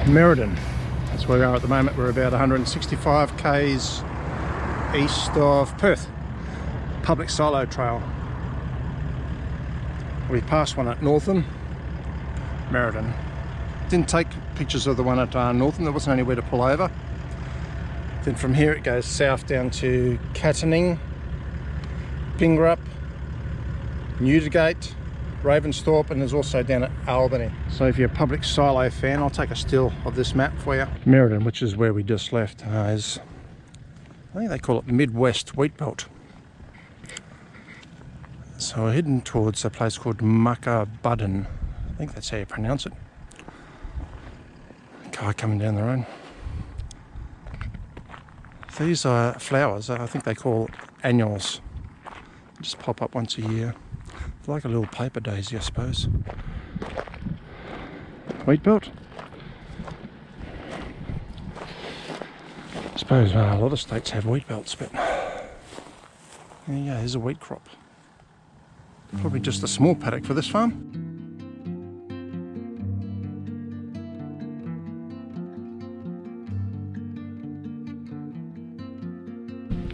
Merredin. That's where we are at the moment. We're about 165 k's east of Perth. Public silo trail. We passed one at Northam, Merredin. Didn't take pictures of the one at Northam, there wasn't anywhere to pull over. Then from here it goes south down to kennym, Pingerup, Newdigate, Ravensthorpe, and there's also down at Albany. So if you're a public silo fan, I'll take a still of this map for you. Merredin, which is where we just left, is, I think they call it Midwest Wheat Belt. So we're heading towards a place called Muckabudden. I think that's how you pronounce it. Car coming down the road. These are flowers, I think they call annuals. Just pop up once a year. Like a little paper daisy, I suppose. Wheat belt. I suppose a lot of states have wheat belts, but yeah, there's a wheat crop. Probably just a small paddock for this farm.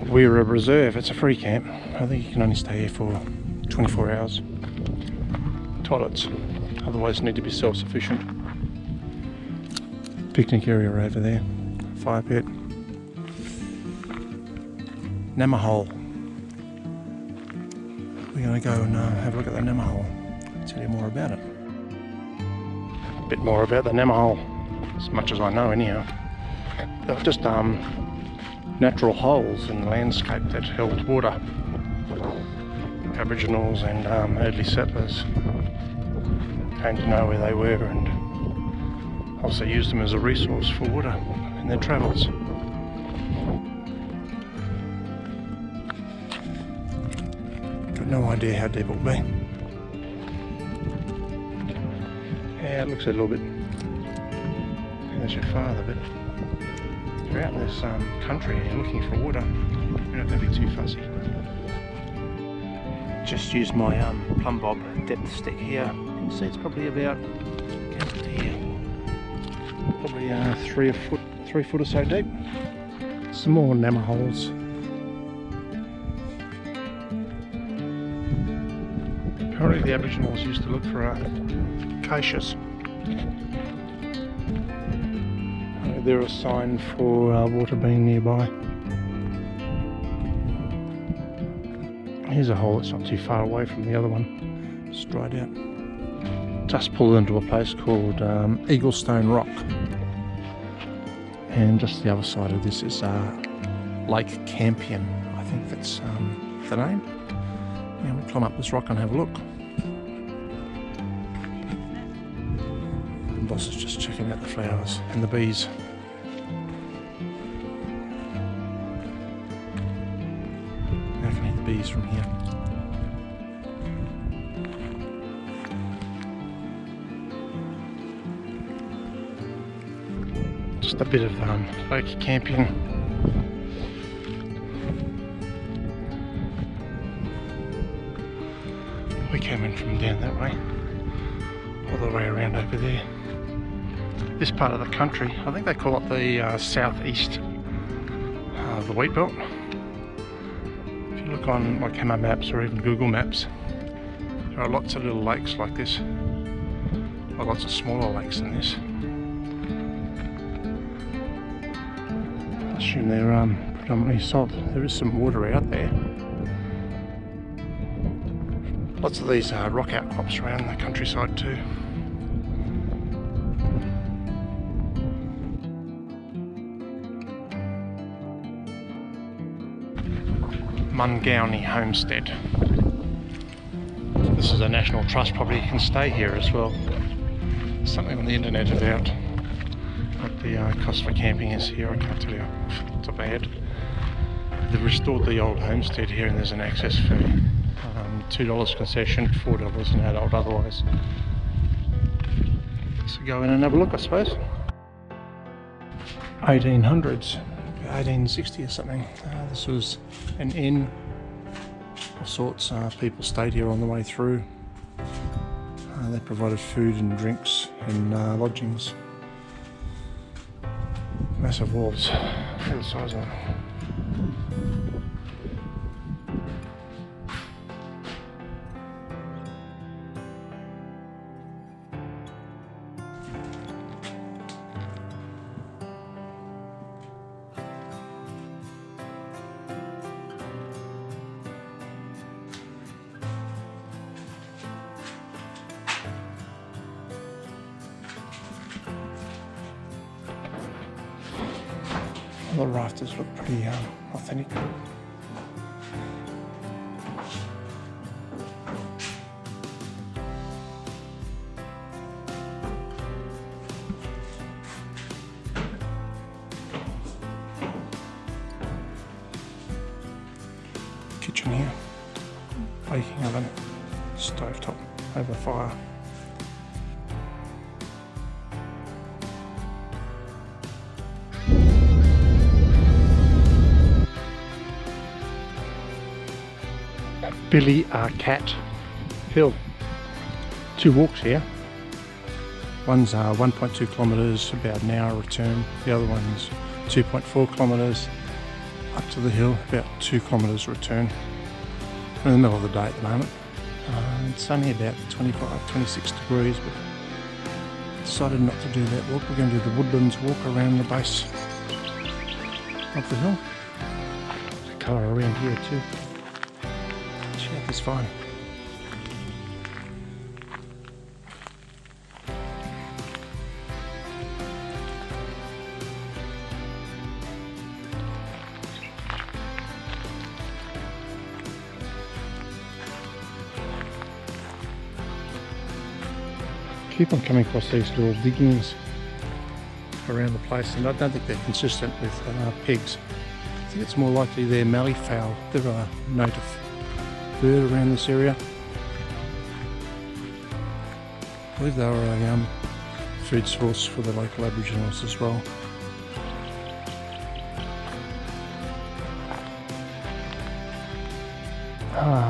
We're a reserve, it's a free camp. I think you can only stay here for 24 hours. Toilets, otherwise need to be self-sufficient. Picnic area over there, fire pit. Namaha. We're going to go and have a look at the Namaha, tell you more about it. A bit more about the Namaha, as much as I know anyhow. They're just natural holes in the landscape that held water. Aboriginals and early settlers came to know where they were and also used them as a resource for water in their travels. Got no idea how deep it'll be. Yeah, it looks a little bit. There's your father, but if you're out in this country and you're looking for water, you're not going to be too fussy. Just use my plumb bob depth stick here. You can see it's probably about here, probably 3 foot or so deep. Some more Namaha holes. Apparently the Aboriginals used to look for acacias. They're a sign for water being nearby. Here's a hole that's not too far away from the other one. It's dried out. Just pulled into a place called Eaglestone Rock. And just the other side of this is Lake Campion. I think that's the name. Yeah, we'll climb up this rock and have a look. The boss is just checking out the flowers and the bees. Now I can hear the bees from here. Just a bit of Lake Campion. We came in from down that way, all the way around over there. This part of the country, I think they call it the southeast of the wheat belt. If you look on like Hammer Maps or even Google Maps, there are lots of little lakes like this, or lots of smaller lakes than this. I assume they're predominantly salt. There is some water out there. Lots of these rock outcrops around the countryside too. Mungowney Homestead. This is a National Trust property. You can stay here as well. There's something on the internet about what the cost for camping is here. I can't tell you off the top of my head. They've restored the old homestead here and there's an access fee. $2 concession, $4 an adult otherwise. So go in and have a look, I suppose. 1800s, 1860 or something. This was an inn of sorts. People stayed here on the way through. They provided food and drinks and lodgings. Massive wolves. Look at the size of them. The rafters look pretty authentic. Kitchen here, baking oven, stovetop over fire. Billy Cat Hill. 2 walks here. One's 1.2 kilometres, about an hour return. The other one's 2.4 kilometres up to the hill, about 2 kilometres return. We're in the middle of the day at the moment. It's only about 25, 26 degrees, but decided not to do that walk. We're going to do the Woodlands walk around the base of the hill. The colour around here too. Shape is fine. Keep on coming across these little diggings around the place, and I don't think they're consistent with pigs. I think it's more likely they're mallee fowl. They're a native bird around this area. I believe they were a food source for the local Aboriginals as well.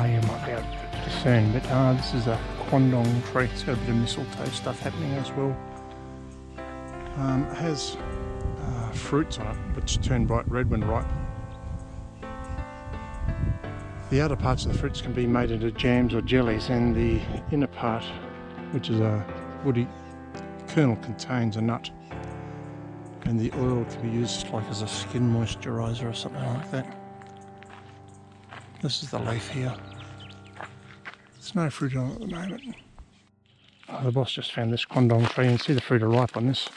You might be able to discern, but this is a quandong tree. It's got a bit of mistletoe stuff happening as well. It has fruits on it which turn bright red when ripe. The outer parts of the fruits can be made into jams or jellies, and the inner part, which is a woody kernel, contains a nut, and the oil can be used like as a skin moisturiser or something like that. This is the leaf here. There's no fruit on it at the moment. The boss just found this quandong tree, and see the fruit are ripe on this.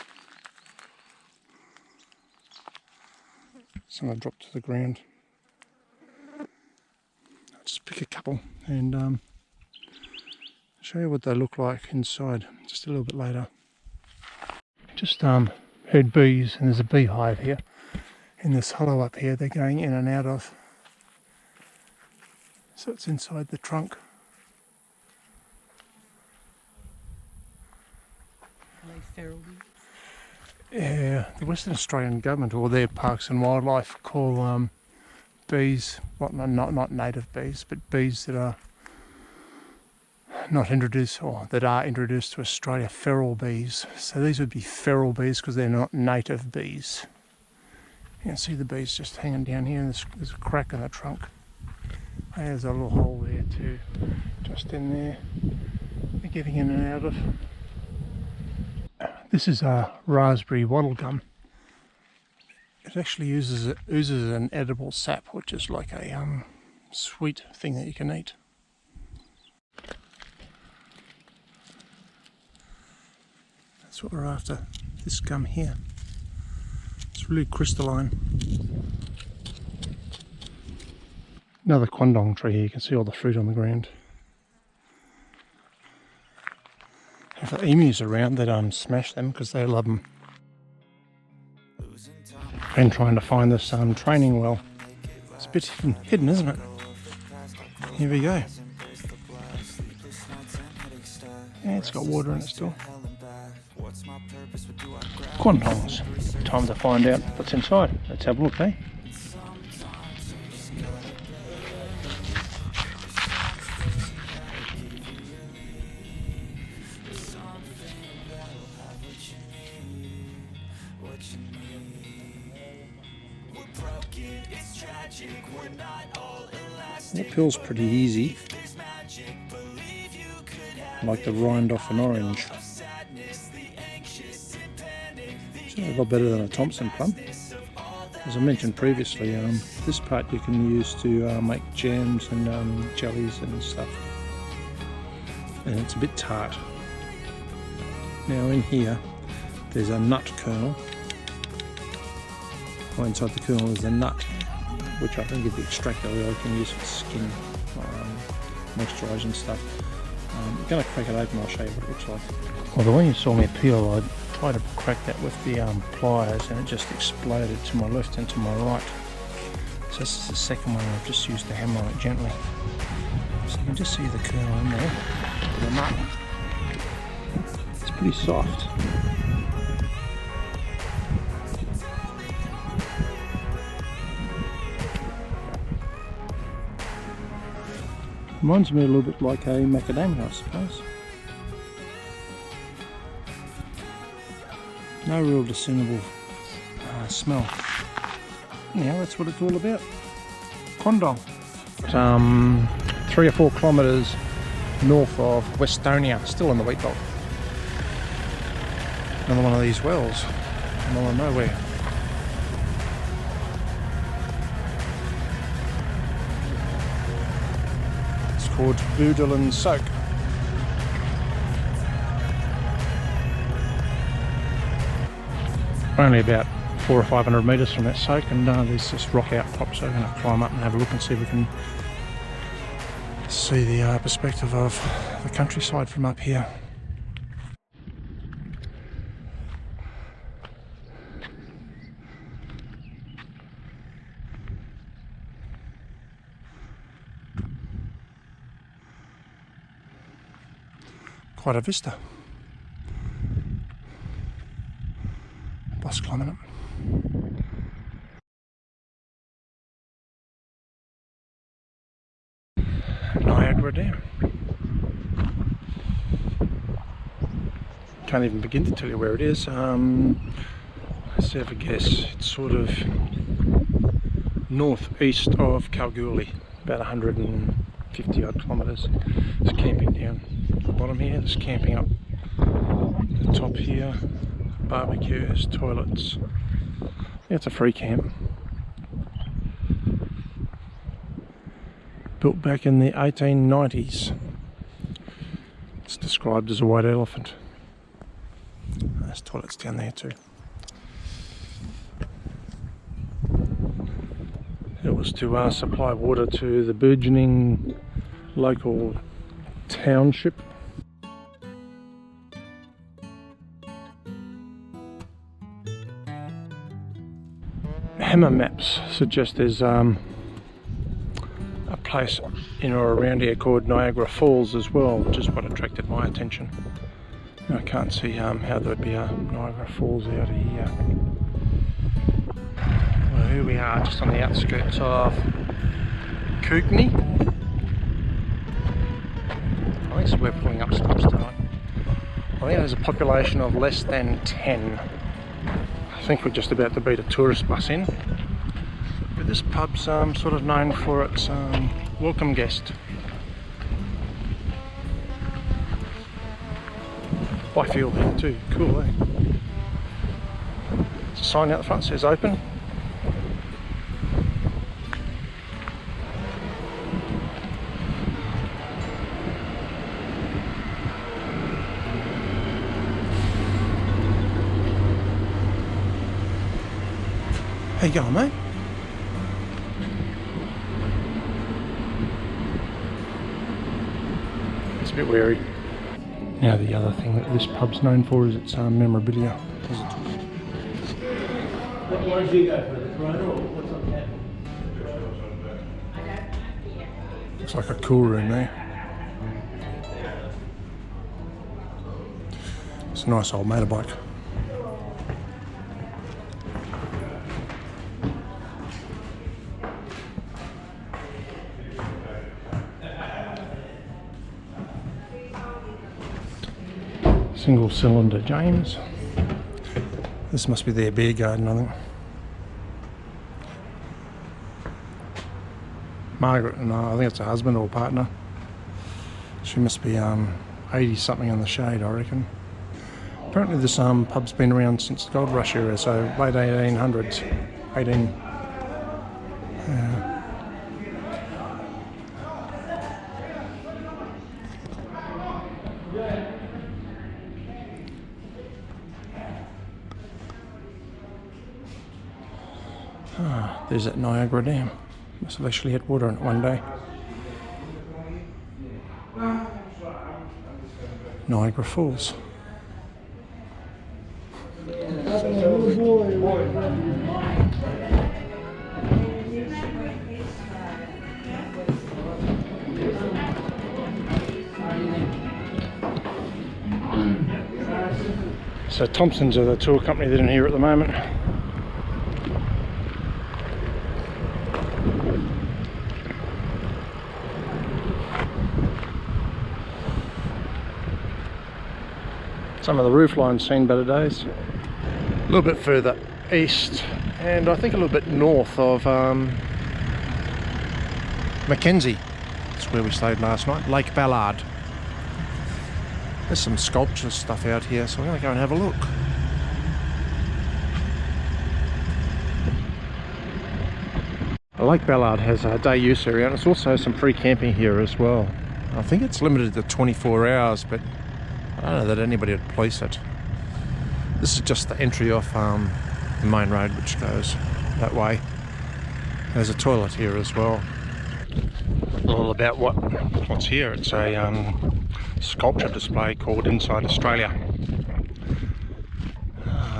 Some have dropped to the ground. I'll just pick a couple and show you what they look like inside just a little bit later. Just heard bees, and there's a beehive here in this hollow up here they're going in and out of. So it's inside the trunk. Feral bees? Yeah, the Western Australian government or their Parks and Wildlife call bees, well, not native bees, but bees that are not introduced, or that are introduced to Australia, feral bees. So these would be feral bees because they're not native bees. You can see the bees just hanging down here, and there's a crack in the trunk. There's a little hole there too, just in there. They're getting in and out of. This is a raspberry wattle gum. It actually oozes an edible sap, which is like a sweet thing that you can eat. That's what we're after, this gum here. It's really crystalline. Another quandong tree here, you can see all the fruit on the ground. If the emus are around, they'd smash them because they love them. Been trying to find this training well. It's a bit hidden, isn't it? Here we go. Yeah, it's got water in it still. Quandongs. Time to find out what's inside. Let's have a look, eh? The peel's pretty easy. Like the rind off an orange. It's a lot better than a Thompson plum. As I mentioned previously, this part you can use to make jams and jellies and stuff. And it's a bit tart. Now in here, there's a nut kernel. Well, inside the kernel is a nut, which I think if you extract the oil, you can use for skin, moisturise and stuff. I'm going to crack it open, I'll show you what it looks like. Well, the way you saw me peel, I tried to crack that with the pliers and it just exploded to my left and to my right. So this is the second one, I've just used the hammer on it gently. So you can just see the kernel in there, the nut. It's pretty soft. Reminds me a little bit like a macadamia, I suppose. No real discernible smell. Anyhow, that's what it's all about. Condong. 3 or 4 kilometres north of Westonia, still in the wheat belt. Another one of these wells, middle of nowhere. It's called Boodle Soak. Only about 400 or 500 metres from that soak, and there's this rock outcrop, so we're going to climb up and have a look and see if we can see the perspective of the countryside from up here. Quite a vista. Bus climbing up. Niagara Dam. Can't even begin to tell you where it is. Let's have a guess. It's sort of northeast of Kalgoorlie, about 150 odd kilometres. There's camping down the bottom here, there's camping up the top here, barbecues, toilets. Yeah, it's a free camp. Built back in the 1890s. It's described as a white elephant. There's toilets down there too. It was to supply water to the burgeoning local township. Hammer maps suggest there's a place in or around here called Niagara Falls as well, which is what attracted my attention. I can't see how there'd be a Niagara Falls out of here. Well, here we are, just on the outskirts of Kootenay. I think so we're pulling up stops tonight. I think there's a population of less than 10. I think we're just about to beat a tourist bus in. But this pub's sort of known for its welcome guest. I feel there too, cool, eh? There's a sign out the front that says open. How you going, mate? It's a bit wary. Now the other thing that this pub's known for is its memorabilia. What ones do you go for? The Corona or what's on tap? Looks like a cool room there. It's a nice old motorbike. Single cylinder James. This must be their beer garden, I think. Margaret, and I think it's a husband or partner. She must be 80 something in the shade, I reckon. Apparently this pub's been around since the gold rush era, so late 1800s. There's that Niagara Dam. Must have actually had water in it one day. Niagara Falls. So Thompson's are the tour company that are in here at the moment. Some of the roof lines seen better days. A little bit further east, and I think a little bit north of Mackenzie. That's where we stayed last night. Lake Ballard. There's some sculpture stuff out here, so we're going to go and have a look. Lake Ballard has a day use area, and it's also some free camping here as well. I think it's limited to 24 hours, but I don't know that anybody would police it. This is just the entry off the main road, which goes that way. There's a toilet here as well. All about what's here. It's a sculpture display called Inside Australia,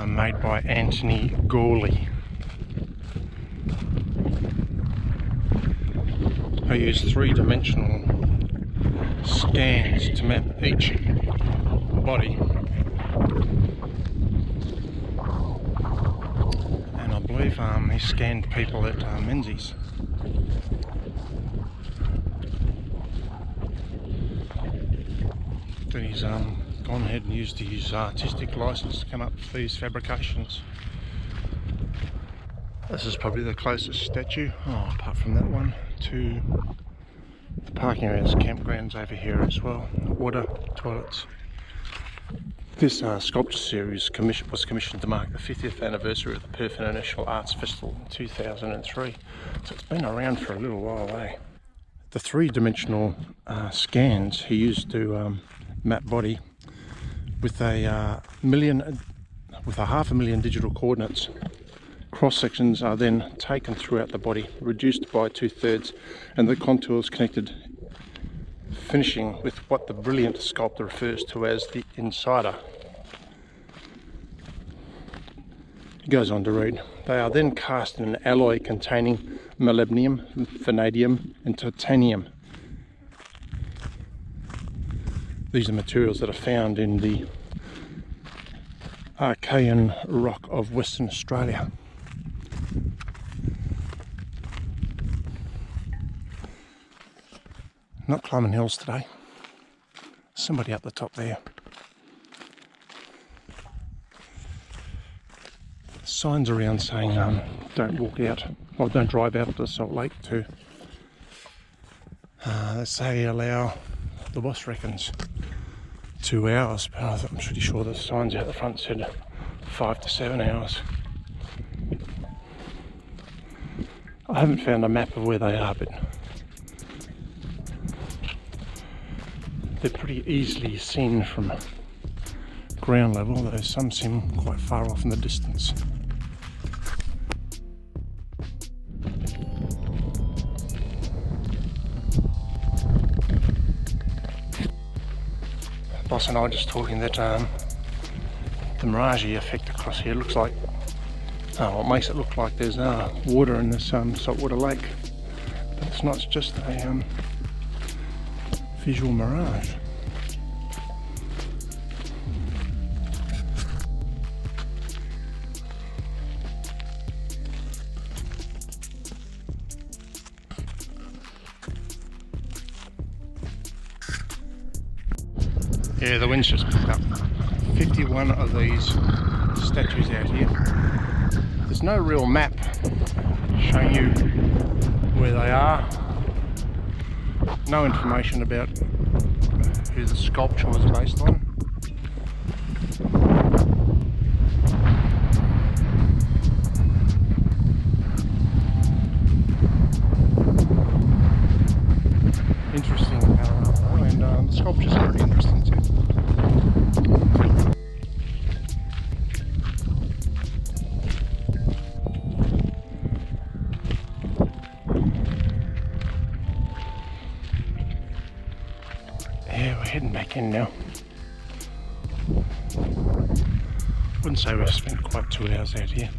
made by Anthony Gawley. I use three-dimensional scans to map each body, and I believe he scanned people at Menzies. Then he's gone ahead and used his artistic license to come up with these fabrications. This is probably the closest statue, apart from that one, to the parking areas, campgrounds over here as well, water, toilets. This sculpture series was commissioned to mark the 50th anniversary of the Perth International Arts Festival in 2003, so it's been around for a little while, eh? The three-dimensional scans he used to map body with a 500,000 digital coordinates. Cross sections are then taken throughout the body, reduced by 2/3, and the contours connected, finishing with what the brilliant sculptor refers to as the insider. He goes on to read, they are then cast in an alloy containing molybdenum, vanadium and titanium. These are materials that are found in the Archean rock of Western Australia. Not climbing hills today. Somebody up the top there. Signs around saying don't walk out, or don't drive out to Salt Lake to, they say allow, the boss reckons, 2 hours, but I'm pretty sure the signs out the front said 5 to 7 hours. I haven't found a map of where they are, but they're pretty easily seen from ground level, though some seem quite far off in the distance. Boss and I were just talking that the mirage effect across here looks like, what makes it look like there's water in this saltwater lake, but it's not, it's just a visual mirage. Yeah, the wind's just picked up. 51 of these statues out here. There's no real map showing you where they are. No information about who the sculpture was based on. Interesting, and the sculpture's pretty interesting too. Yeah, we're heading back in now. Wouldn't say we've spent quite 2 hours out here.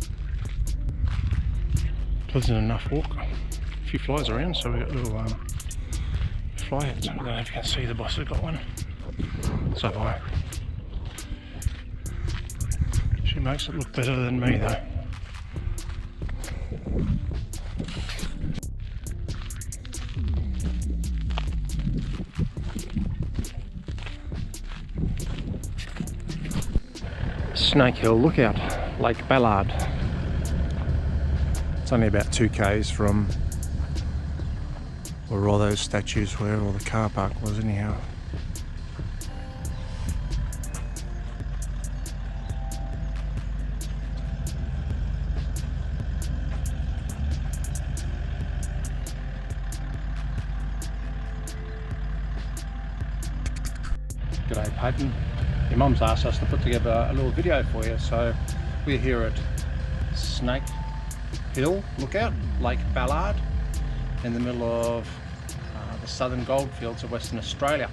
Pleasant enough walk. A few flies around, so we've got little fly hats. I don't know if you can see, the boss has got one. So have I. She makes it look better than me though. Snake Hill Lookout, Lake Ballard. It's only about 2 k's from where all those statues were, or the car park was anyhow. G'day Peyton. Your mum's asked us to put together a little video for you, so we're here at Snake Hill Lookout, Lake Ballard, in the middle of the southern goldfields of Western Australia.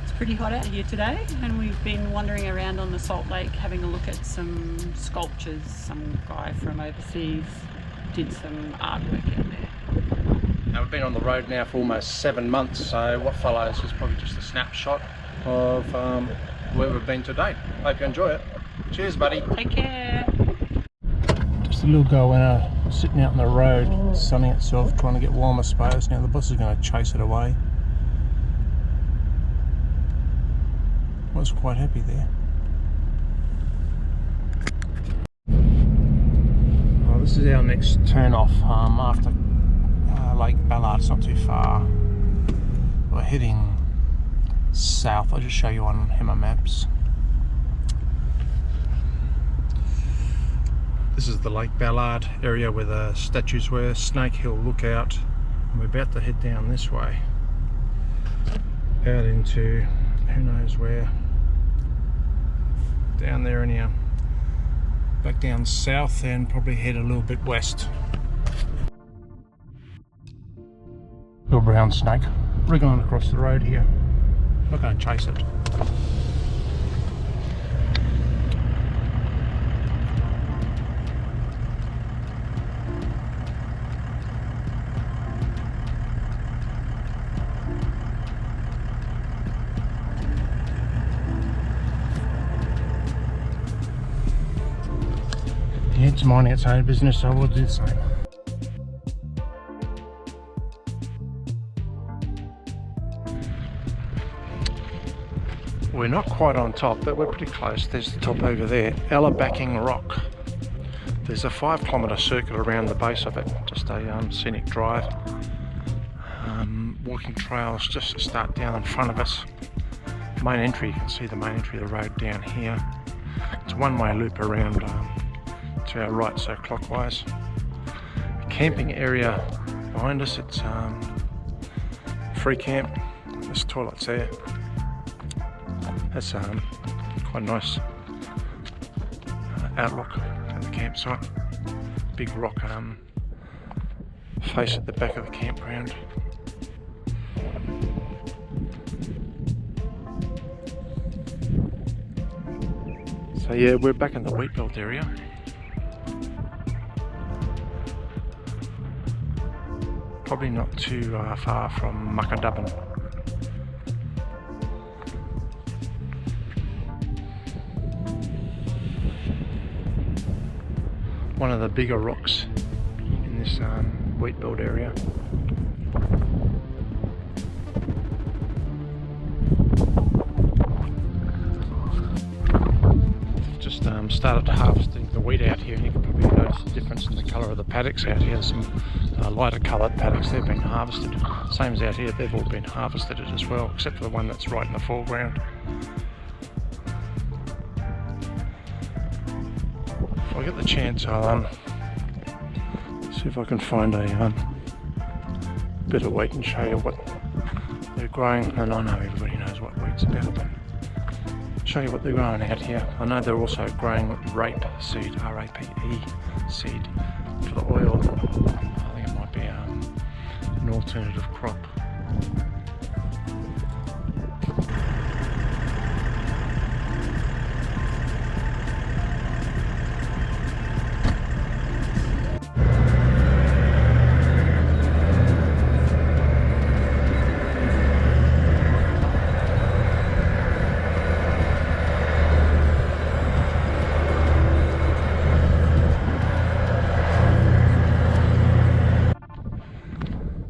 It's pretty hot out here today, and we've been wandering around on the Salt Lake having a look at some sculptures. Some guy from overseas did some artwork out there. Now we've been on the road now for almost 7 months, so what follows is probably just a snapshot of where we've been to date. Hope you enjoy it. Cheers buddy. Take care. Just a little girl sitting out in the road, sunning itself, trying to get warm, I suppose. Now the bus is going to chase it away. Was quite happy there. Well, this is our next turn off after Lake Ballard. It's not too far. We're heading south. I'll just show you on Hammer Maps. This is the Lake Ballard area where the statues were, Snake Hill Lookout. And we're about to head down this way, out into who knows where. Down there anyhow. Back down south and probably head a little bit west. Little brown snake wriggling across the road here. Not going to chase it. Yeah, it's minding its own business, so we'll do the same. We're not quite on top, but we're pretty close. There's the top over there, Allabacking Rock. There's a 5-kilometre circuit around the base of it, just a scenic drive. Walking trails just start down in front of us. Main entry, you can see the main entry of the road down here. It's a one-way loop around to our right, so clockwise. A camping area behind us, it's free camp. There's toilets there. That's quite a nice outlook at the campsite. Big rock face at the back of the campground. So yeah, we're back in the wheat belt area. Probably not too far from Muckadubban. One of the bigger rocks in this wheat belt area. Just started harvesting the wheat out here, and you can probably notice the difference in the colour of the paddocks out here. Some lighter coloured paddocks, they've been harvested. Same as out here, they've all been harvested as well, except for the one that's right in the foreground. If I get the chance, I'll see if I can find a bit of wheat and show you what they're growing. And I know everybody knows what wheat's about, but show you what they're growing out here. I know they're also growing rape seed, R-A-P-E seed, for the oil. I think it might be an alternative crop.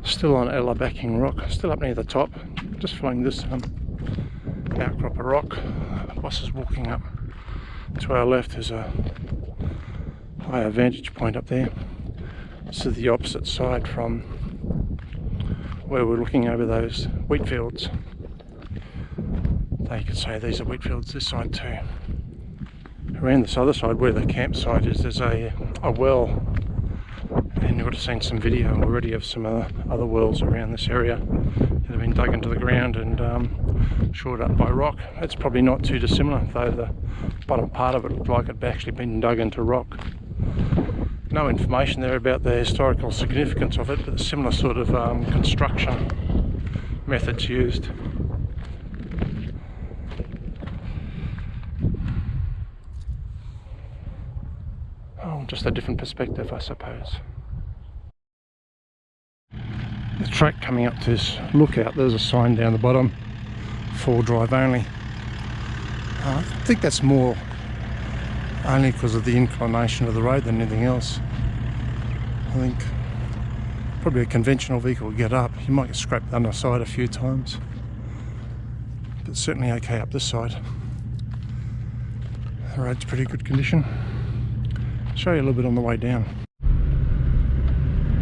Still on Ella backing rock, still up near the top, just following this outcrop of rock. The boss is walking up to our left. There's a higher vantage point up there. This is the opposite side from where we're looking over those wheat fields. So you could say these are wheat fields this side too. Around this other side where the campsite is, there's a well. And you would have seen some video already of some other wells around this area that have been dug into the ground and shored up by rock. It's probably not too dissimilar, though the bottom part of it looked like it had actually been dug into rock. No information there about the historical significance of it, but a similar sort of construction methods used. Oh, just a different perspective, I suppose. The track coming up to this lookout, there's a sign down the bottom, 4-drive only. I think that's more only because of the inclination of the road than anything else. I think probably a conventional vehicle would get up. You might get scraped the underside a few times, but certainly okay up this side. The road's pretty good condition. I'll show you a little bit on the way down.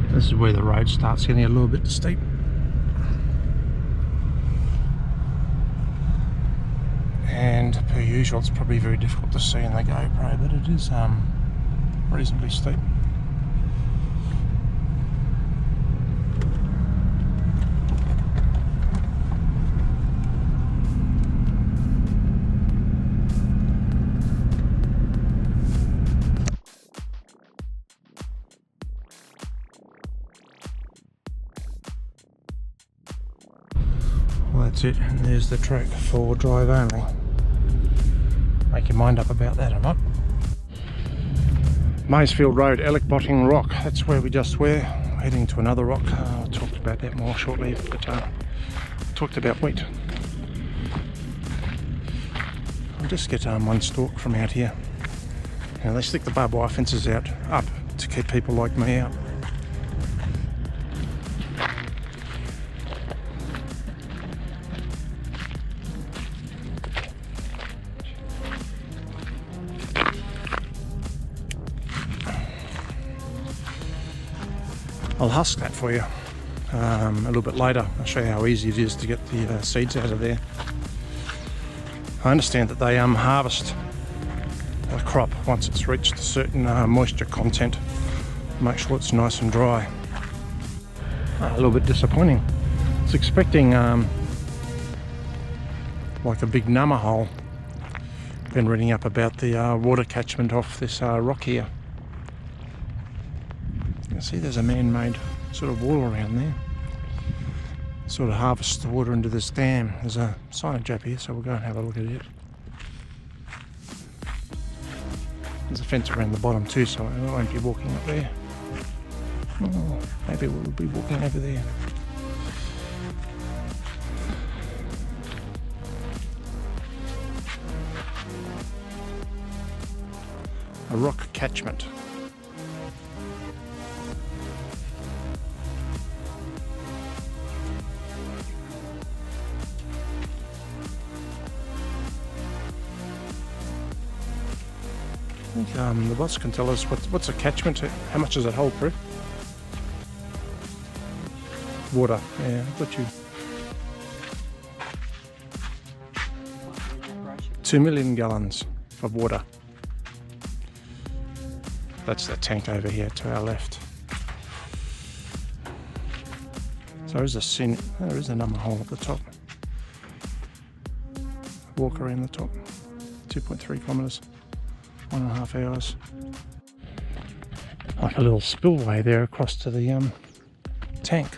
This is where the road starts getting a little bit steep. And per usual, it's probably very difficult to see in the GoPro, but it is reasonably steep. Well, that's it, and there's the track, 4-drive only. Make your mind up about that or not. Maysfield Road, Ellick Rock, that's where we just were. Heading to another rock. I'll talk about that more shortly, but talked about wheat. I'll just get one stalk from out here. Now they stick the barbed wire fences up to keep people like me out. I'll husk that for you a little bit later. I'll show you how easy it is to get the seeds out of there. I understand that they harvest a crop once it's reached a certain moisture content. Make sure it's nice and dry. A little bit disappointing. I was expecting like a big nummer hole. Been reading up about the water catchment off this rock here. See, there's a man-made sort of wall around there. Sort of harvests the water into this dam. There's a signage up here, so we'll go and have a look at it. There's a fence around the bottom too, so I won't be walking up there. Oh, maybe we'll be walking over there. A rock catchment. I think the boss can tell us what's a catchment, how much does it hold, Prue? Water, yeah, I've got you. 2 million gallons of water. That's the tank over here to our left. So there is a number hole at the top. Walk around the top. 2.3 kilometres, 1.5 hours. Like a little spillway there across to the tank.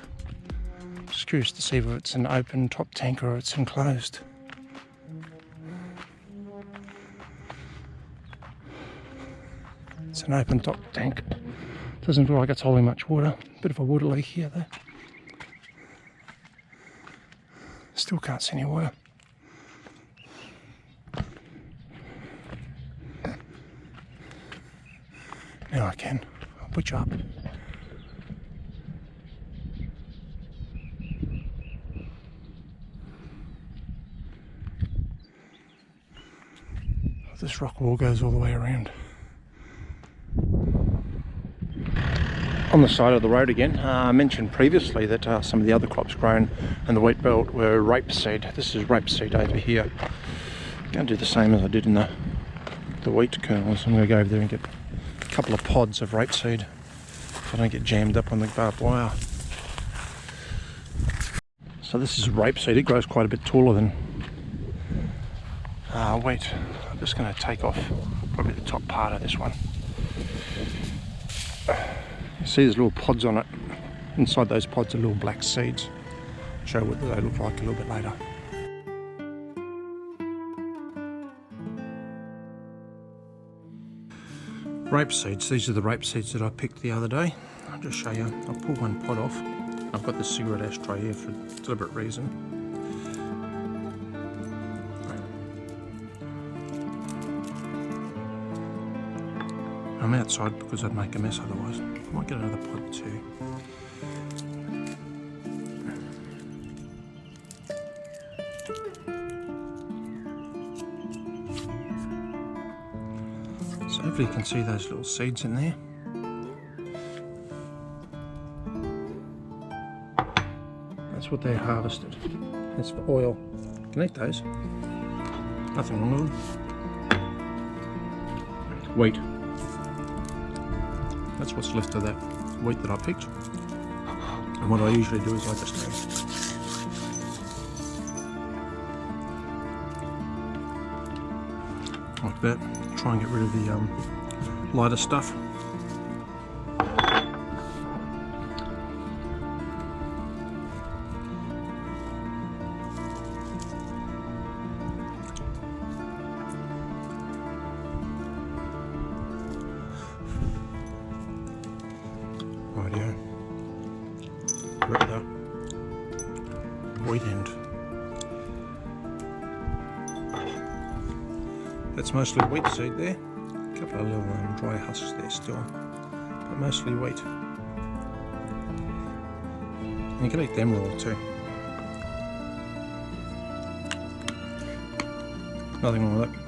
Just curious to see whether it's an open top tank or it's enclosed. It's an open top tank. Doesn't look like it's holding much water. Bit of a water leak here though. Still can't see any water. Now I can. I'll put you up. This rock wall goes all the way around. On the side of the road again, I mentioned previously that some of the other crops grown in the wheat belt were rapeseed. This is rapeseed over here. I'm going to do the same as I did in the wheat kernels. I'm going to go over there and get a couple of pods of rapeseed so I don't get jammed up on the barbed wire. So this is rapeseed. It grows quite a bit taller than wheat. I'm just going to take off probably the top part of this one. You see there's little pods on it. Inside those pods are little black seeds. I'll show you what they look like a little bit later. Rape seeds. These are the rape seeds that I picked the other day. I'll just show you. I'll pull one pod off. I've got this cigarette ashtray here for deliberate reason. I'm outside because I'd make a mess otherwise. I might get another pod too. So hopefully you can see those little seeds in there. That's what they harvested. That's for oil. You can eat those. Nothing wrong with them. Wheat. That's what's left of that wheat that I picked. And what I usually do is I just like that, try and get rid of the lighter stuff. Rightio. Rid of the wheat end. That's mostly wheat seed there. A couple of little dry husks there still, but mostly wheat. And you can eat them raw too. Nothing wrong with that.